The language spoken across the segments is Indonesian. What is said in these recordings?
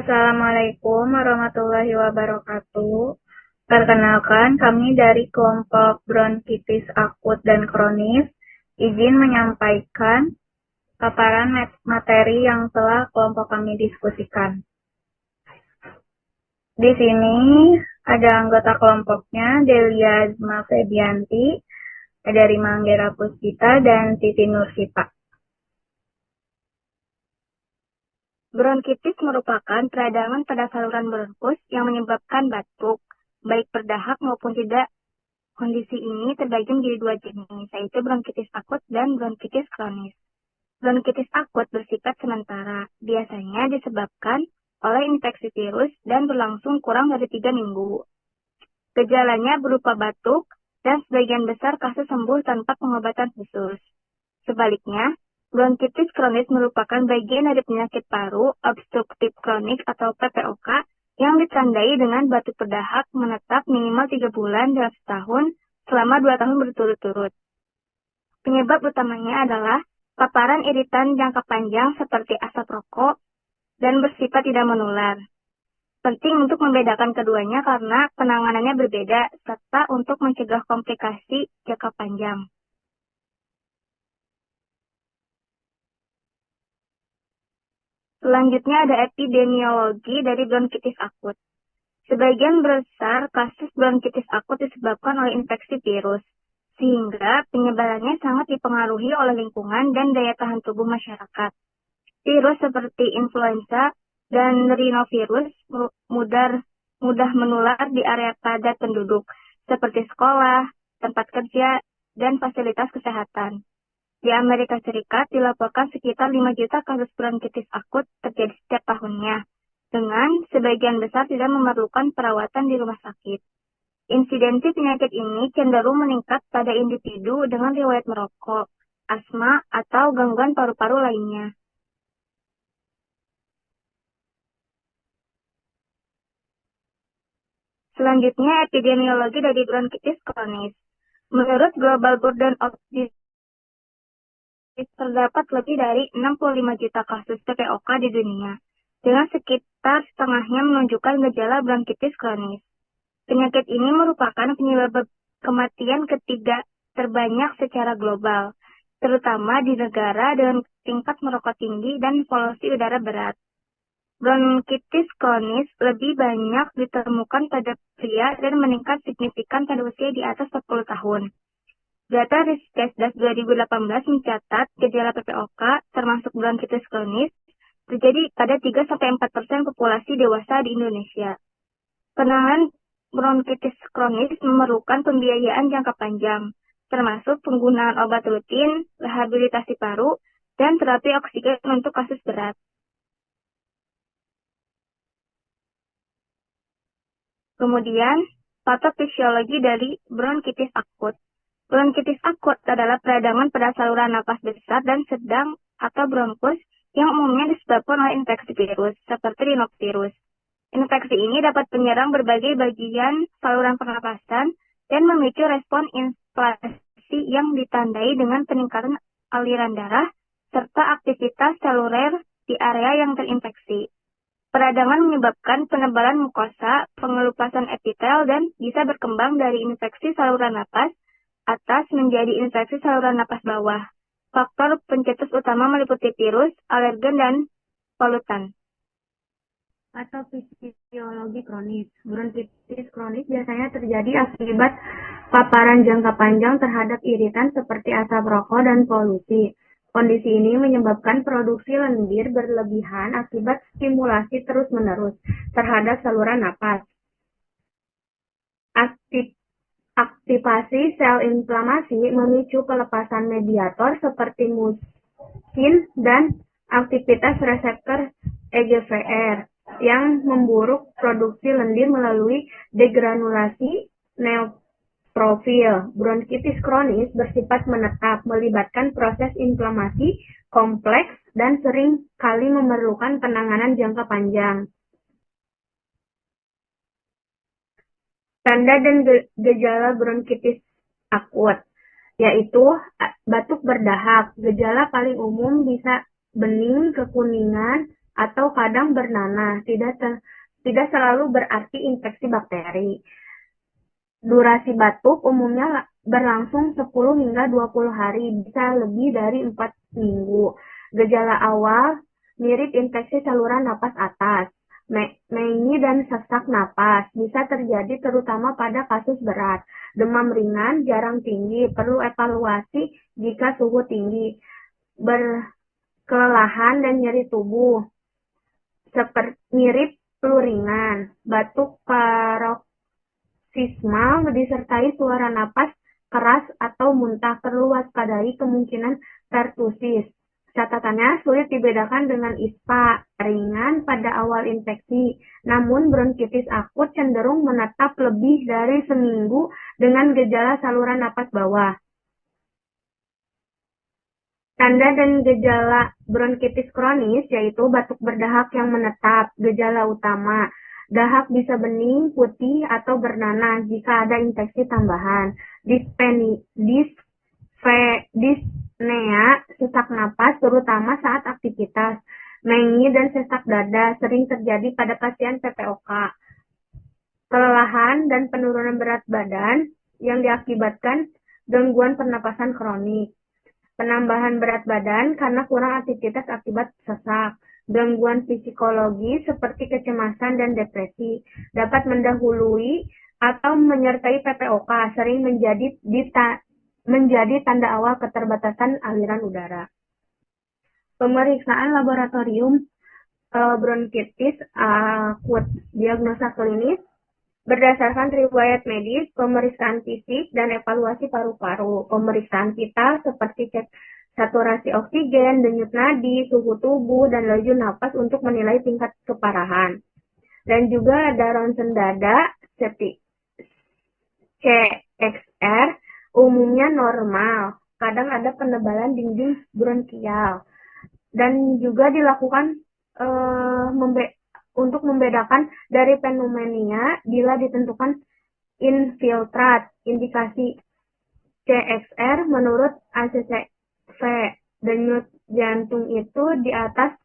Assalamualaikum warahmatullahi wabarakatuh. Perkenalkan, kami dari kelompok bronkitis akut dan kronis izin menyampaikan paparan materi yang telah kelompok kami diskusikan. Di sini ada anggota kelompoknya, Delia Azma Febianti, dari Manggera Puspita, dan Siti Nursita. Bronkitis merupakan peradangan pada saluran bronkus yang menyebabkan batuk, baik berdahak maupun tidak. Kondisi ini terbagi menjadi dua jenis, yaitu bronkitis akut dan bronkitis kronis. Bronkitis akut bersifat sementara, biasanya disebabkan oleh infeksi virus dan berlangsung kurang dari 3 minggu. Gejalanya berupa batuk dan sebagian besar kasus sembuh tanpa pengobatan khusus. Sebaliknya, bronkitis kronis merupakan bagian dari penyakit paru obstruktif kronik atau PPOK yang ditandai dengan batuk berdahak menetap minimal 3 bulan dalam setahun selama 2 tahun berturut-turut. Penyebab utamanya adalah paparan iritan jangka panjang seperti asap rokok dan bersifat tidak menular. Penting untuk membedakan keduanya karena penanganannya berbeda serta untuk mencegah komplikasi jangka panjang. Selanjutnya ada epidemiologi dari bronkitis akut. Sebagian besar kasus bronkitis akut disebabkan oleh infeksi virus, sehingga penyebarannya sangat dipengaruhi oleh lingkungan dan daya tahan tubuh masyarakat. Virus seperti influenza dan rhinovirus mudah menular di area padat penduduk, seperti sekolah, tempat kerja, dan fasilitas kesehatan. Di Amerika Serikat dilaporkan sekitar 5 juta kasus bronkitis akut terjadi setiap tahunnya, dengan sebagian besar tidak memerlukan perawatan di rumah sakit. Insidensi penyakit ini cenderung meningkat pada individu dengan riwayat merokok, asma, atau gangguan paru-paru lainnya. Selanjutnya, epidemiologi dari bronkitis kronis. Menurut Global Burden of Disease, terdapat lebih dari 65 juta kasus PPOK di dunia, dengan sekitar setengahnya menunjukkan gejala bronkitis kronis. Penyakit ini merupakan penyebab kematian ketiga terbanyak secara global, terutama di negara dengan tingkat merokok tinggi dan polusi udara berat. Bronkitis kronis lebih banyak ditemukan pada pria dan meningkat signifikan pada usia di atas 40 tahun. Data Riskesdas 2018 mencatat gejala PPOK termasuk bronkitis kronis terjadi pada 3-4% populasi dewasa di Indonesia. Penanganan bronkitis kronis memerlukan pembiayaan jangka panjang, termasuk penggunaan obat rutin, rehabilitasi paru, dan terapi oksigen untuk kasus berat. Kemudian, patofisiologi dari bronkitis akut. Bronkitis akut adalah peradangan pada saluran napas besar dan sedang atau bronkus yang umumnya disebabkan oleh infeksi virus, seperti rhinovirus. Infeksi ini dapat menyerang berbagai bagian saluran pernapasan dan memicu respon inflamasi yang ditandai dengan peningkatan aliran darah serta aktivitas seluler di area yang terinfeksi. Peradangan menyebabkan penebalan mukosa, pengelupasan epitel, dan bisa berkembang dari infeksi saluran napas atas menjadi infeksi saluran napas bawah. Faktor pencetus utama meliputi virus, alergen, dan polutan. Atau fisiologi kronis. Bronkitis kronis biasanya terjadi akibat paparan jangka panjang terhadap iritan seperti asap rokok dan polusi. Kondisi ini menyebabkan produksi lendir berlebihan akibat stimulasi terus-menerus terhadap saluran napas. Aktivasi sel inflamasi memicu pelepasan mediator seperti musin dan aktivitas reseptor EGFR yang memburuk produksi lendir melalui degranulasi neutrofil. Bronkitis kronis bersifat menetap, melibatkan proses inflamasi kompleks dan sering kali memerlukan penanganan jangka panjang. Tanda dan gejala bronkitis akut, yaitu batuk berdahak. Gejala paling umum bisa bening, kekuningan, atau kadang bernanah, tidak selalu berarti infeksi bakteri. Durasi batuk umumnya berlangsung 10 hingga 20 hari, bisa lebih dari 4 minggu. Gejala awal mirip infeksi saluran napas atas, mengi dan sesak napas bisa terjadi terutama pada kasus berat. Demam ringan jarang tinggi, perlu evaluasi jika suhu tinggi. Kelelahan dan nyeri tubuh, seperti mirip flu ringan, batuk paroksismal disertai suara napas keras atau muntah, perlu waspadai kemungkinan pertusis. Catatannya sulit dibedakan dengan ISPA ringan pada awal infeksi, namun bronkitis akut cenderung menetap lebih dari seminggu dengan gejala saluran napas bawah. Tanda dan gejala bronkitis kronis yaitu batuk berdahak yang menetap. Gejala utama, dahak bisa bening, putih, atau bernanah jika ada infeksi tambahan. Dyspnea, sesak napas terutama saat aktivitas. Mengi dan sesak dada sering terjadi pada pasien PPOK. Kelelahan dan penurunan berat badan yang diakibatkan gangguan pernapasan kronik. Penambahan berat badan karena kurang aktivitas akibat sesak. Gangguan psikologi seperti kecemasan dan depresi dapat mendahului atau menyertai PPOK, sering menjadi tanda awal keterbatasan aliran udara. Pemeriksaan laboratorium bronkitis akut, diagnosa klinis berdasarkan riwayat medis, pemeriksaan fisik, dan evaluasi paru-paru. Pemeriksaan vital seperti cek saturasi oksigen, denyut nadi, suhu tubuh, dan laju napas untuk menilai tingkat keparahan. Dan juga ada ronsen dada, CXR, umumnya normal. Kadang ada penebalan dinding bronkial. Dan juga dilakukan untuk membedakan dari pneumonia bila ditentukan infiltrat. Indikasi CXR menurut ACCV, denyut jantung itu di atas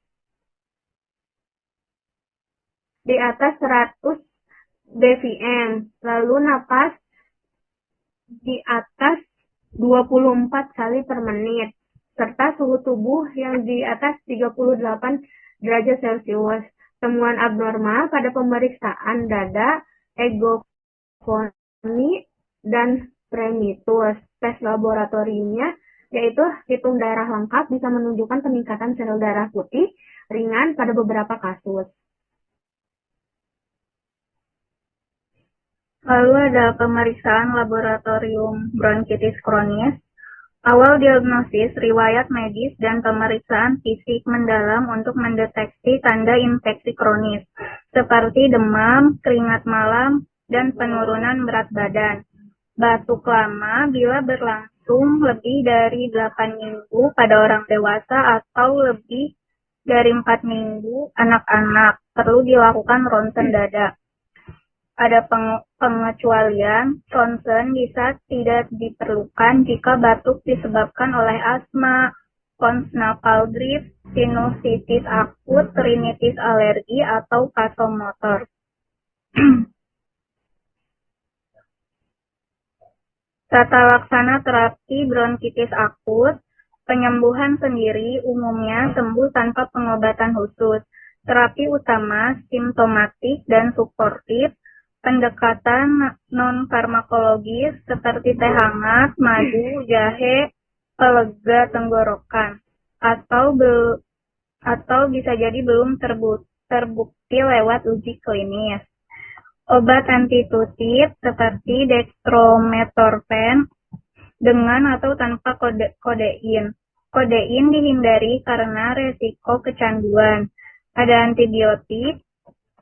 100 bpm, lalu napas di atas 24 kali per menit, serta suhu tubuh yang di atas 38 derajat Celcius. Temuan abnormal pada pemeriksaan dada, egofoni, dan premitus. Tes laboratoriumnya yaitu hitung darah lengkap bisa menunjukkan peningkatan sel darah putih ringan pada beberapa kasus. Lalu ada pemeriksaan laboratorium bronkitis kronis. Awal diagnosis, riwayat medis, dan pemeriksaan fisik mendalam untuk mendeteksi tanda infeksi kronis, seperti demam, keringat malam, dan penurunan berat badan. Batuk lama bila berlangsung lebih dari 8 minggu pada orang dewasa atau lebih dari 4 minggu anak-anak, perlu dilakukan ronsen dada. Ada pengecualian, ronsen bisa tidak diperlukan jika batuk disebabkan oleh asma, nasal drift, sinusitis akut, rinitis alergi, atau vasomotor. Tata laksana terapi bronkitis akut, penyembuhan sendiri umumnya sembuh tanpa pengobatan khusus. Terapi utama simptomatik dan suportif, pendekatan non-farmakologis seperti teh hangat, madu, jahe, pelega tenggorokan, atau bisa jadi belum terbukti lewat uji klinis. Obat antitutif seperti dextromethorphan dengan atau tanpa kodein. Kodein dihindari karena resiko kecanduan. Ada antibiotik,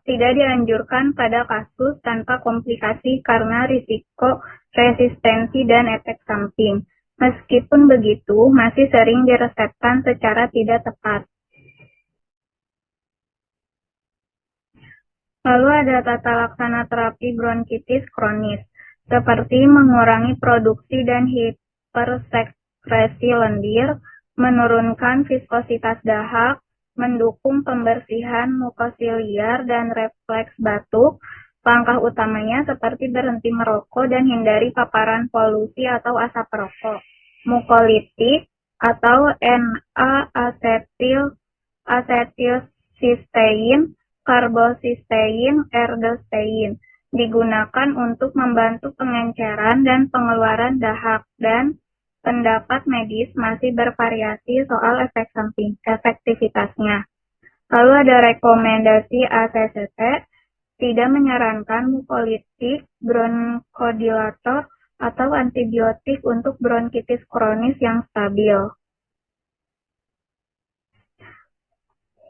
tidak dianjurkan pada kasus tanpa komplikasi karena risiko resistensi dan efek samping. Meskipun begitu, masih sering diresepkan secara tidak tepat. Lalu ada tata laksana terapi bronkitis kronis, seperti mengurangi produksi dan hipersekresi lendir, menurunkan viskositas dahak, mendukung pembersihan mukosiliar dan refleks batuk. Langkah utamanya seperti berhenti merokok dan hindari paparan polusi atau asap rokok. Mukolitik atau N-A-asetilsistein, karbosistein, ergostein digunakan untuk membantu pengenceran dan pengeluaran dahak, dan pendapat medis masih bervariasi soal efektivitasnya. Lalu ada rekomendasi ACCT, tidak menyarankan mukolitik, bronkodilator, atau antibiotik untuk bronkitis kronis yang stabil.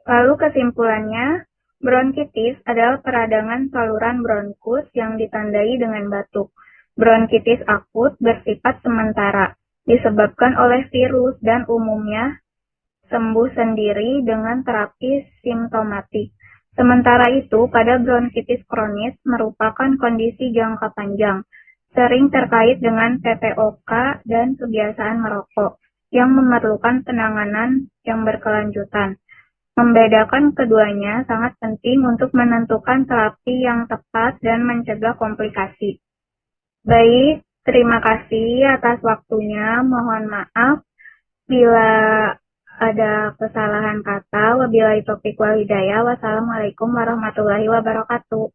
Lalu kesimpulannya, bronkitis adalah peradangan saluran bronkus yang ditandai dengan batuk. Bronkitis akut bersifat sementara, disebabkan oleh virus dan umumnya sembuh sendiri dengan terapi simptomatik. Sementara itu, pada bronkitis kronis merupakan kondisi jangka panjang, sering terkait dengan PPOK dan kebiasaan merokok, yang memerlukan penanganan yang berkelanjutan. Membedakan keduanya sangat penting untuk menentukan terapi yang tepat dan mencegah komplikasi. Baik, terima kasih atas waktunya. Mohon maaf bila ada kesalahan kata. Wabillahi taufiq wal hidayah. Wassalamualaikum warahmatullahi wabarakatuh.